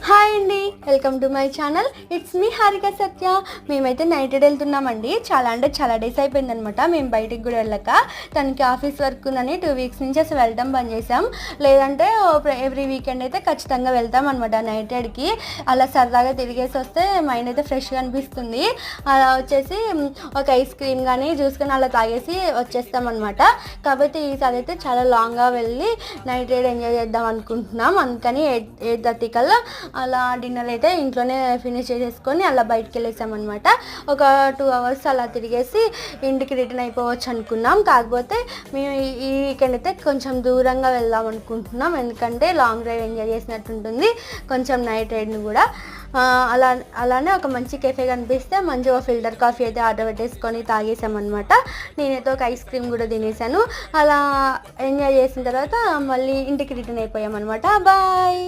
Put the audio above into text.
Hi అండి, welcome to my channel. It's me Harika Satya. మేమైతే night వెళ్తున్నామండి. చాలా డేస్ అయిపోయిందనమాట మేము బయటికి కూడా వెళ్ళక. తనకి ఆఫీస్ వర్క్ ఉందని 2 వీక్స్ నుంచి అసలు వెళ్ళడం బంద్ చేసాం. లేదంటే ఎవ్రీ వీకెండ్ అయితే ఖచ్చితంగా వెళ్తాం అనమాట నైట్కి. అలా సరదాగా తిరిగేసి వస్తే మైండ్ అయితే ఫ్రెష్గా అనిపిస్తుంది. అలా వచ్చేసి ఒక ఐస్ క్రీమ్ కానీ జ్యూస్ కానీ అలా తాగేసి వచ్చేస్తాం అనమాట. కాబట్టి ఈసారి అయితే చాలా లాంగ్గా వెళ్ళి నైట్ రైడ్ ఎంజాయ్ చేద్దాం అనుకుంటున్నాం. అందుకని 8:30 కల్లా అలా డిన్నర్ అయితే ఇంట్లోనే ఫినిష్ చేసేసుకొని అలా బయటికి వెళ్ళేసామన్నమాట. ఒక 2 అవర్స్ అలా తిరిగేసి ఇంటికి రిటర్న్ అయిపోవచ్చు అనుకున్నాం. కాకపోతే మేము ఈ వీకెండ్ అయితే కొంచెం దూరంగా వెళ్దాం అనుకుంటున్నాం. ఎందుకంటే లాంగ్ డ్రైవ్ ఎంజాయ్ చేసినట్టు ఉంటుంది, కొంచెం నైట్ రైడ్ని కూడా. అలానే ఒక మంచి కెఫే కనిపిస్తే మంచిగా ఫిల్టర్ కాఫీ అయితే ఆర్డర్ పెట్టేసుకొని తాగేసామన్నమాట. నేనైతే ఒక ఐస్ క్రీమ్ కూడా తినేసాను. అలా ఎంజాయ్ చేసిన తర్వాత మళ్ళీ ఇంటికి రిటర్న్ అయిపోయామన్నమాట. బాయ్.